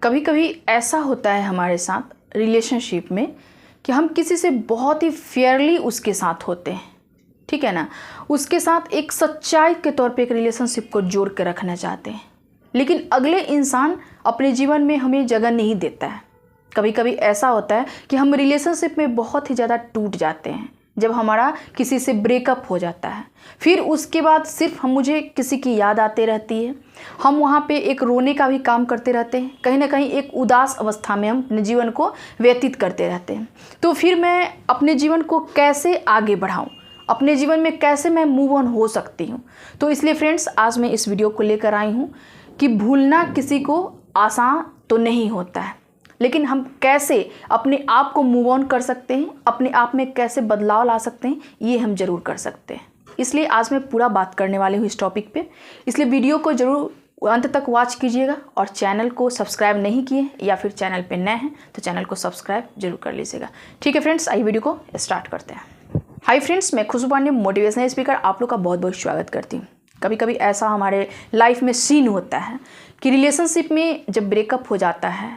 कभी कभी ऐसा होता है हमारे साथ रिलेशनशिप में कि हम किसी से बहुत ही फेयरली उसके साथ होते हैं, ठीक है ना। उसके साथ एक सच्चाई के तौर पे एक रिलेशनशिप को जोड़ के रखना चाहते हैं, लेकिन अगले इंसान अपने जीवन में हमें जगह नहीं देता है। कभी कभी ऐसा होता है कि हम रिलेशनशिप में बहुत ही ज़्यादा टूट जाते हैं जब हमारा किसी से ब्रेकअप हो जाता है। फिर उसके बाद सिर्फ मुझे किसी की याद आती रहती है। हम वहाँ पे एक रोने का भी काम करते रहते हैं, कहीं ना कहीं एक उदास अवस्था में हम अपने जीवन को व्यतीत करते रहते हैं। तो फिर मैं अपने जीवन को कैसे आगे बढ़ाऊँ, अपने जीवन में कैसे मैं मूव ऑन हो सकती हूँ। तो इसलिए फ्रेंड्स, आज मैं इस वीडियो को लेकर आई हूँ कि भूलना किसी को आसान तो नहीं होता है, लेकिन हम कैसे अपने आप को मूव ऑन कर सकते हैं, अपने आप में कैसे बदलाव ला सकते हैं, ये हम ज़रूर कर सकते हैं। इसलिए आज मैं पूरा बात करने वाली हूँ इस टॉपिक पे, इसलिए वीडियो को ज़रूर अंत तक वॉच कीजिएगा। और चैनल को सब्सक्राइब नहीं किए या फिर चैनल पे नए हैं तो चैनल को सब्सक्राइब जरूर कर लीजिएगा। ठीक है फ्रेंड्स, आइए वीडियो को स्टार्ट करते हैं। हाय फ्रेंड्स, मैं खुशबू पांडे, मोटिवेशनल स्पीकर, आप लोग का बहुत बहुत स्वागत करती हूँ। कभी कभी ऐसा हमारे लाइफ में सीन होता है कि रिलेशनशिप में जब ब्रेकअप हो जाता है,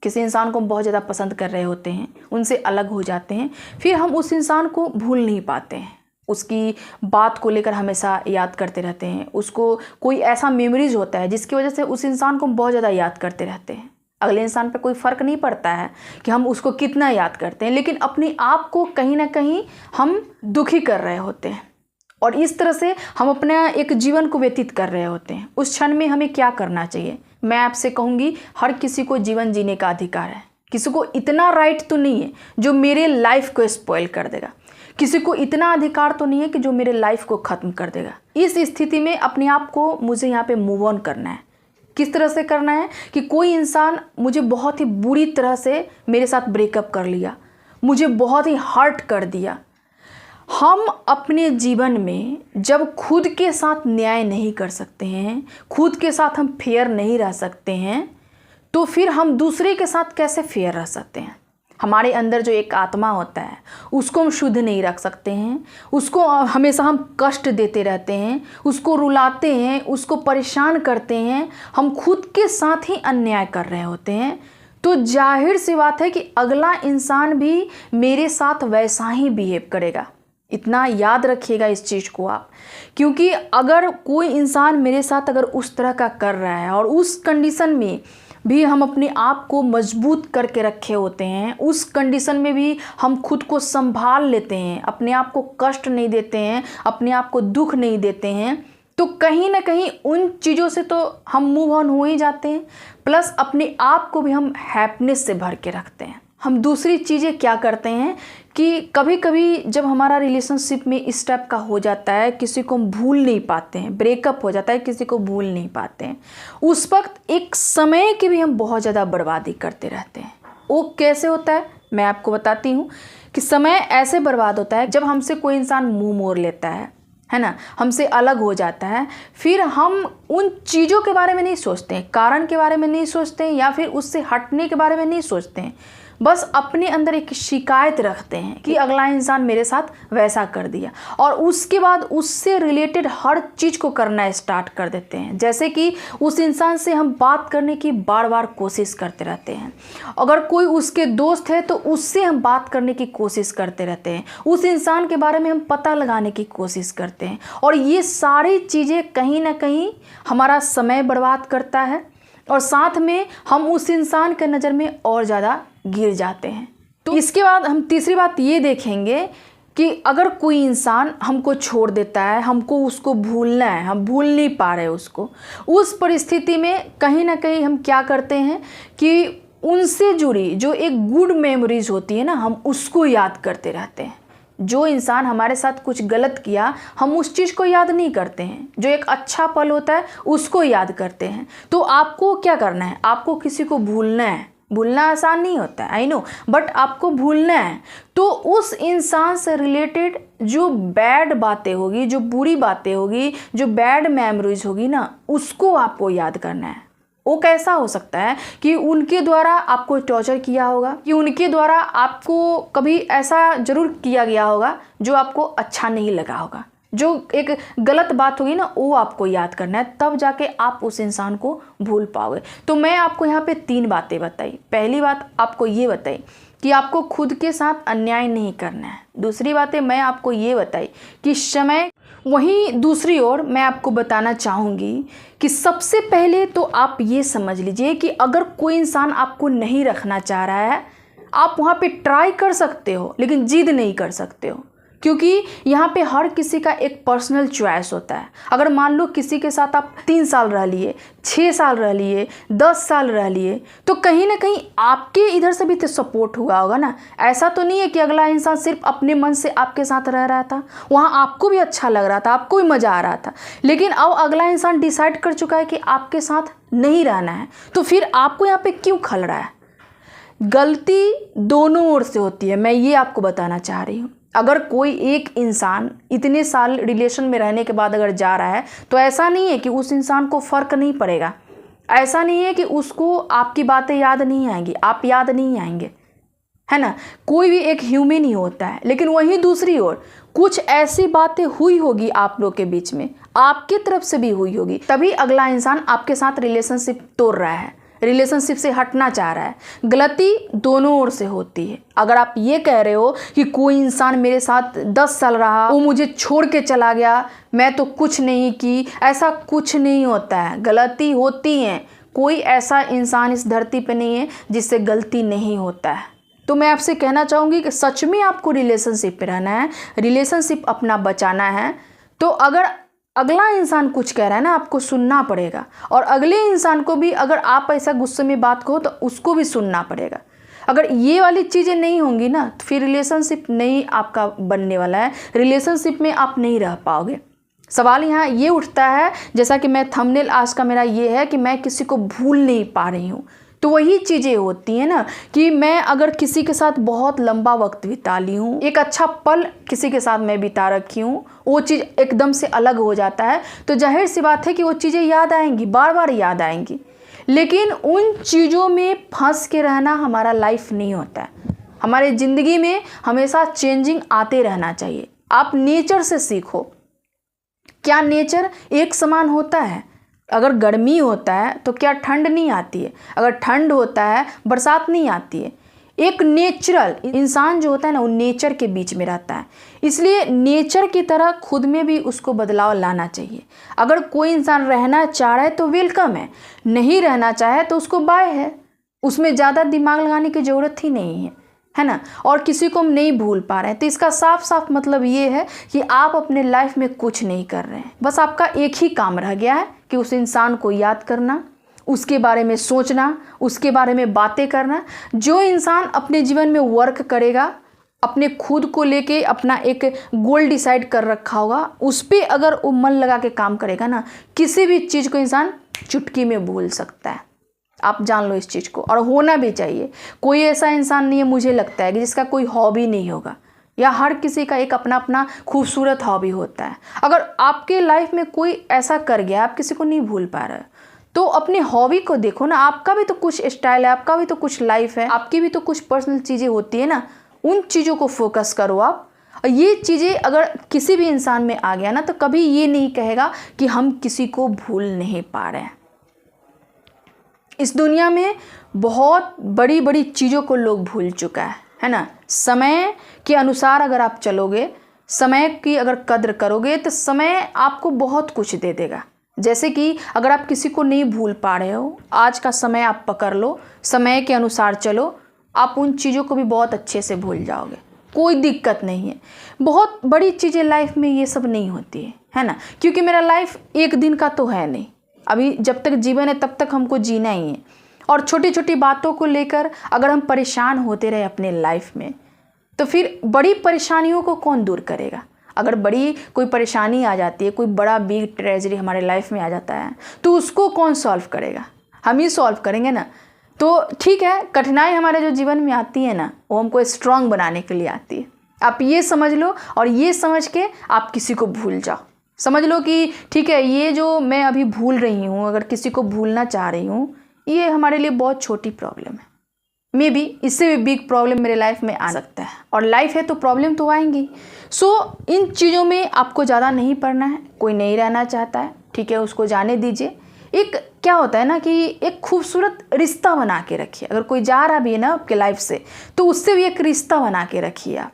किसी इंसान को हम बहुत ज़्यादा पसंद कर रहे होते हैं, उनसे अलग हो जाते हैं, फिर हम उस इंसान को भूल नहीं पाते हैं, उसकी बात को लेकर हमेशा याद करते रहते हैं। उसको कोई ऐसा मेमोरीज होता है जिसकी वजह से उस इंसान को हम बहुत ज़्यादा याद करते रहते हैं। अगले इंसान पर कोई फ़र्क नहीं पड़ता है कि हम उसको कितना याद करते हैं, लेकिन अपने आप को कहीं ना कहीं हम दुखी कर रहे होते हैं और इस तरह से हम अपना एक जीवन को व्यतीत कर रहे होते हैं। उस क्षण में हमें क्या करना चाहिए? मैं आपसे कहूँगी, हर किसी को जीवन जीने का अधिकार है। किसी को इतना राइट तो नहीं है जो मेरे लाइफ को स्पॉइल कर देगा, किसी को इतना अधिकार तो नहीं है कि जो मेरे लाइफ को ख़त्म कर देगा। इस स्थिति में अपने आप को मुझे यहाँ पे मूव ऑन करना है। किस तरह से करना है कि कोई इंसान मुझे बहुत ही बुरी तरह से मेरे साथ ब्रेकअप कर लिया, मुझे बहुत ही हर्ट कर दिया। हम अपने जीवन में जब खुद के साथ न्याय नहीं कर सकते हैं, खुद के साथ हम फेयर नहीं रह सकते हैं, तो फिर हम दूसरे के साथ कैसे फेयर रह सकते हैं? हमारे अंदर जो एक आत्मा होता है उसको हम शुद्ध नहीं रख सकते हैं, उसको हमेशा हम कष्ट देते रहते हैं, उसको रुलाते हैं, उसको परेशान करते हैं, हम खुद के साथ ही अन्याय कर रहे होते हैं। तो जाहिर सी बात है कि अगला इंसान भी मेरे साथ वैसा ही बिहेव करेगा। इतना याद रखिएगा इस चीज़ को आप, क्योंकि अगर कोई इंसान मेरे साथ अगर उस तरह का कर रहा है और उस कंडीशन में भी हम अपने आप को मजबूत करके रखे होते हैं, उस कंडीशन में भी हम खुद को संभाल लेते हैं, अपने आप को कष्ट नहीं देते हैं, अपने आप को दुख नहीं देते हैं, तो कहीं ना कहीं उन चीज़ों से तो हम मूव ऑन हो ही जाते हैं, प्लस अपने आप को भी हम हैप्पीनेस से भर के रखते हैं। हम दूसरी चीज़ें क्या करते हैं कि कभी कभी जब हमारा रिलेशनशिप में इस टाइप का हो जाता है, किसी को हम भूल नहीं पाते हैं, ब्रेकअप हो जाता है, किसी को भूल नहीं पाते हैं, उस वक्त एक समय की भी हम बहुत ज़्यादा बर्बादी करते रहते हैं। वो कैसे होता है मैं आपको बताती हूँ कि समय ऐसे बर्बाद होता है जब हमसे कोई इंसान मुँह मोड़ लेता है ना, हमसे अलग हो जाता है, फिर हम उन चीज़ों के बारे में नहीं सोचते हैं, कारण के बारे में नहीं सोचते हैं, या फिर उससे हटने के बारे में नहीं सोचते हैं, बस अपने अंदर एक शिकायत रखते हैं कि अगला इंसान मेरे साथ वैसा कर दिया, और उसके बाद उससे रिलेटेड हर चीज़ को करना स्टार्ट कर देते हैं। जैसे कि उस इंसान से हम बात करने की बार बार कोशिश करते रहते हैं, अगर कोई उसके दोस्त है तो उससे हम बात करने की कोशिश करते रहते हैं, उस इंसान के बारे में हम पता लगाने की कोशिश करते हैं, और ये सारी चीज़ें कहीं ना कहीं हमारा समय बर्बाद करता है और साथ में हम उस इंसान के नज़र में और ज़्यादा गिर जाते हैं। तो इसके बाद हम तीसरी बात ये देखेंगे कि अगर कोई इंसान हमको छोड़ देता है, हमको उसको भूलना है, हम भूल नहीं पा रहे उसको, उस परिस्थिति में कहीं ना कहीं हम क्या करते हैं कि उनसे जुड़ी जो एक गुड मेमोरीज होती है ना, हम उसको याद करते रहते हैं। जो इंसान हमारे साथ कुछ गलत किया, हम उस चीज़ को याद नहीं करते हैं, जो एक अच्छा पल होता है उसको याद करते हैं। तो आपको क्या करना है? आपको किसी को भूलना है। भूलना आसान नहीं होता है, आई नो, बट आपको भूलना है। तो उस इंसान से रिलेटेड जो बैड बातें होगी, जो बुरी बातें होगी, जो बैड मेमोरीज होगी ना, उसको आपको याद करना है। वो कैसा हो सकता है कि उनके द्वारा आपको टॉर्चर किया होगा, कि उनके द्वारा आपको कभी ऐसा जरूर किया गया होगा जो आपको अच्छा नहीं लगा होगा, जो एक गलत बात होगी ना वो आपको याद करना है, तब जाके आप उस इंसान को भूल पाओगे। तो मैं आपको यहाँ पे 3 बातें बताई। पहली बात आपको ये बताई कि आपको खुद के साथ अन्याय नहीं करना है। दूसरी बात है मैं आपको ये बताई कि समय, वहीं दूसरी ओर मैं आपको बताना चाहूँगी कि सबसे पहले तो आप ये समझ लीजिए कि अगर कोई इंसान आपको नहीं रखना चाह रहा है, आप वहाँ पे ट्राई कर सकते हो लेकिन जिद नहीं कर सकते हो, क्योंकि यहाँ पे हर किसी का एक पर्सनल चॉइस होता है। अगर मान लो किसी के साथ आप 3 साल रह लिए, 6 साल रह लिए, 10 साल रह लिए, तो कहीं ना कहीं आपके इधर से भी तो सपोर्ट हुआ होगा ना। ऐसा तो नहीं है कि अगला इंसान सिर्फ अपने मन से आपके साथ रह रहा था, वहाँ आपको भी अच्छा लग रहा था, आपको भी मज़ा आ रहा था, लेकिन अब अगला इंसान डिसाइड कर चुका है कि आपके साथ नहीं रहना है, तो फिर आपको यहाँ पर क्यों खल रहा है? गलती दोनों ओर से होती है, मैं ये आपको बताना चाह रही हूँ। अगर कोई एक इंसान इतने साल रिलेशन में रहने के बाद अगर जा रहा है तो ऐसा नहीं है कि उस इंसान को फ़र्क नहीं पड़ेगा, ऐसा नहीं है कि उसको आपकी बातें याद नहीं आएंगी, आप याद नहीं आएंगे, है ना। कोई भी एक ह्यूमन ही होता है, लेकिन वहीं दूसरी ओर कुछ ऐसी बातें हुई होगी आप लोग के बीच में, आपकी तरफ से भी हुई होगी, तभी अगला इंसान आपके साथ रिलेशनशिप तोड़ रहा है, रिलेशनशिप से हटना चाह रहा है। गलती दोनों ओर से होती है। अगर आप ये कह रहे हो कि कोई इंसान मेरे साथ 10 साल रहा, वो मुझे छोड़ के चला गया, मैं तो कुछ नहीं की, ऐसा कुछ नहीं होता है। गलती होती है, कोई ऐसा इंसान इस धरती पे नहीं है जिससे गलती नहीं होता है। तो मैं आपसे कहना चाहूँगी कि सच में आपको रिलेशनशिप पे रहना है, रिलेशनशिप अपना बचाना है, तो अगर अगला इंसान कुछ कह रहा है ना, आपको सुनना पड़ेगा। और अगले इंसान को भी अगर आप ऐसा गुस्से में बात कहो तो उसको भी सुनना पड़ेगा। अगर ये वाली चीज़ें नहीं होंगी ना तो फिर रिलेशनशिप नहीं आपका बनने वाला है, रिलेशनशिप में आप नहीं रह पाओगे। सवाल यहाँ ये उठता है, जैसा कि मैं थंबनेल आज का मेरा ये है कि मैं किसी को भूल नहीं पा रही हूँ, तो वही चीज़ें होती हैं ना कि मैं अगर किसी के साथ बहुत लंबा वक्त बिता ली हूँ, एक अच्छा पल किसी के साथ मैं बिता रखी हूँ, वो चीज़ एकदम से अलग हो जाता है, तो जाहिर सी बात है कि वो चीज़ें याद आएंगी, बार बार याद आएंगी। लेकिन उन चीज़ों में फंस के रहना हमारा लाइफ नहीं होता है। हमारे ज़िंदगी में हमेशा चेंजिंग आते रहना चाहिए। आप नेचर से सीखो। क्या नेचर एक समान होता है? अगर गर्मी होता है तो क्या ठंड नहीं आती है? अगर ठंड होता है बरसात नहीं आती है? एक नेचुरल इंसान जो होता है ना, वो नेचर के बीच में रहता है, इसलिए नेचर की तरह खुद में भी उसको बदलाव लाना चाहिए। अगर कोई इंसान रहना चाह रहा है तो वेलकम है, नहीं रहना चाहे तो उसको बाय है, उसमें ज़्यादा दिमाग लगाने की ज़रूरत ही नहीं है ना। और किसी को हम नहीं भूल पा रहे हैं तो इसका साफ साफ मतलब ये है कि आप अपने लाइफ में कुछ नहीं कर रहे हैं। बस आपका एक ही काम रह गया है कि उस इंसान को याद करना, उसके बारे में सोचना, उसके बारे में बातें करना। जो इंसान अपने जीवन में वर्क करेगा, अपने खुद को लेके अपना एक गोल डिसाइड कर रखा होगा, उस पर अगर वो मन लगा के काम करेगा ना, किसी भी चीज़ को इंसान चुटकी में भूल सकता है। आप जान लो इस चीज़ को, और होना भी चाहिए। कोई ऐसा इंसान नहीं है मुझे लगता है कि जिसका कोई हॉबी नहीं होगा, या हर किसी का एक अपना अपना खूबसूरत हॉबी होता है। अगर आपके लाइफ में कोई ऐसा कर गया, आप किसी को नहीं भूल पा रहे, तो अपने हॉबी को देखो ना। आपका भी तो कुछ स्टाइल है, आपका भी तो कुछ लाइफ है, आपकी भी तो कुछ पर्सनल चीज़ें होती है ना, उन चीज़ों को फोकस करो आप। और ये चीज़ें अगर किसी भी इंसान में आ गया ना, तो कभी ये नहीं कहेगा कि हम किसी को भूल नहीं पा रहे हैं। इस दुनिया में बहुत बड़ी बड़ी चीज़ों को लोग भूल चुका है ना। समय के अनुसार अगर आप चलोगे, समय की अगर कद्र करोगे, तो समय आपको बहुत कुछ दे देगा। जैसे कि अगर आप किसी को नहीं भूल पा रहे हो, आज का समय आप पकड़ लो, समय के अनुसार चलो, आप उन चीज़ों को भी बहुत अच्छे से भूल जाओगे, कोई दिक्कत नहीं है। बहुत बड़ी चीज़ें लाइफ में ये सब नहीं होती है ना, क्योंकि मेरा लाइफ एक दिन का तो है नहीं। अभी जब तक जीवन है तब तक हमको जीना ही है। और छोटी छोटी बातों को लेकर अगर हम परेशान होते रहे अपने लाइफ में, तो फिर बड़ी परेशानियों को कौन दूर करेगा। अगर बड़ी कोई परेशानी आ जाती है, कोई बड़ा बिग ट्रेजेडी हमारे लाइफ में आ जाता है, तो उसको कौन सॉल्व करेगा? हम ही सॉल्व करेंगे ना। तो ठीक है, कठिनाई हमारे जो जीवन में आती है ना, वो हमको स्ट्रांग बनाने के लिए आती है। आप ये समझ लो, और ये समझ के आप किसी को भूल जाओ। समझ लो कि ठीक है, ये जो मैं अभी भूल रही हूँ, अगर किसी को भूलना चाह रही हूँ, ये हमारे लिए बहुत छोटी प्रॉब्लम है। मे बी इससे भी बिग प्रॉब्लम मेरे लाइफ में आ सकता है, और लाइफ है तो प्रॉब्लम तो आएंगी। सो इन चीज़ों में आपको ज़्यादा नहीं पड़ना है। कोई नहीं रहना चाहता है, ठीक है, उसको जाने दीजिए। एक क्या होता है ना कि एक खूबसूरत रिश्ता बना के रखिए। अगर कोई जा रहा भी है ना आपके लाइफ से, तो उससे भी एक रिश्ता बना के रखिए आप,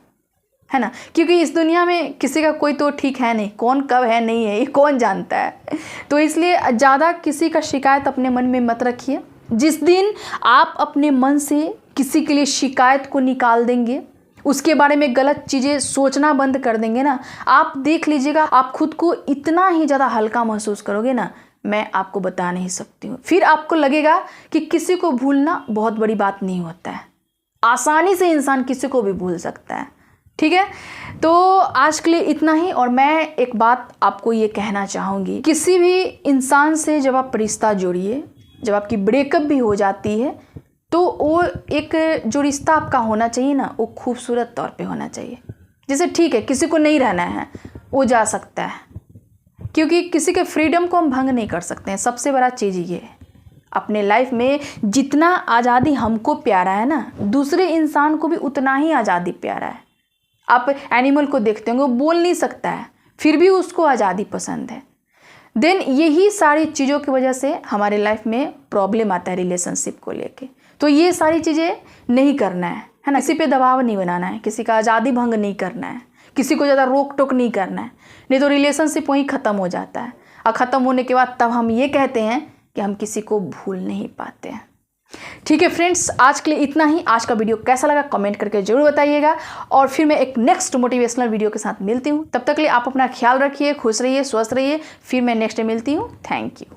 है ना, क्योंकि इस दुनिया में किसी का कोई तो ठीक है नहीं, कौन कब है नहीं है ये कौन जानता है। तो इसलिए ज़्यादा किसी का शिकायत अपने मन में मत रखिए। जिस दिन आप अपने मन से किसी के लिए शिकायत को निकाल देंगे, उसके बारे में गलत चीज़ें सोचना बंद कर देंगे ना, आप देख लीजिएगा आप खुद को इतना ही ज़्यादा हल्का महसूस करोगे ना, मैं आपको बता नहीं सकती हूँ। फिर आपको लगेगा कि किसी को भूलना बहुत बड़ी बात नहीं होता है, आसानी से इंसान किसी को भी भूल सकता है। ठीक है, तो आज के लिए इतना ही। और मैं एक बात आपको ये कहना चाहूँगी, किसी भी इंसान से जब आप रिश्ता जोड़िए, जब आपकी ब्रेकअप भी हो जाती है, तो वो एक जो रिश्ता आपका होना चाहिए ना, वो खूबसूरत तौर पे होना चाहिए। जैसे ठीक है, किसी को नहीं रहना है, वो जा सकता है, क्योंकि किसी के फ्रीडम को हम भंग नहीं कर सकते हैं। सबसे बड़ा चीज़ ये है, अपने लाइफ में जितना आज़ादी हमको प्यारा है ना, दूसरे इंसान को भी उतना ही आज़ादी प्यारा है। आप एनिमल को देखते होंगे, वो बोल नहीं सकता है, फिर भी उसको आज़ादी पसंद है। देन यही सारी चीज़ों की वजह से हमारे लाइफ में प्रॉब्लम आता है रिलेशनशिप को लेके। तो ये सारी चीज़ें नहीं करना है ना, किसी पे दबाव नहीं बनाना है, किसी का आज़ादी भंग नहीं करना है, किसी को ज़्यादा रोक टोक नहीं करना है, नहीं तो रिलेशनशिप वहीं ख़त्म हो जाता है। और ख़त्म होने के बाद तब हम ये कहते हैं कि हम किसी को भूल नहीं पाते हैं। ठीक है फ्रेंड्स, आज के लिए इतना ही। आज का वीडियो कैसा लगा कमेंट करके ज़रूर बताइएगा, और फिर मैं एक नेक्स्ट मोटिवेशनल वीडियो के साथ मिलती हूँ। तब तक के लिए आप अपना ख्याल रखिए, खुश रहिए, स्वस्थ रहिए। फिर मैं नेक्स्ट डे मिलती हूँ। Thank you.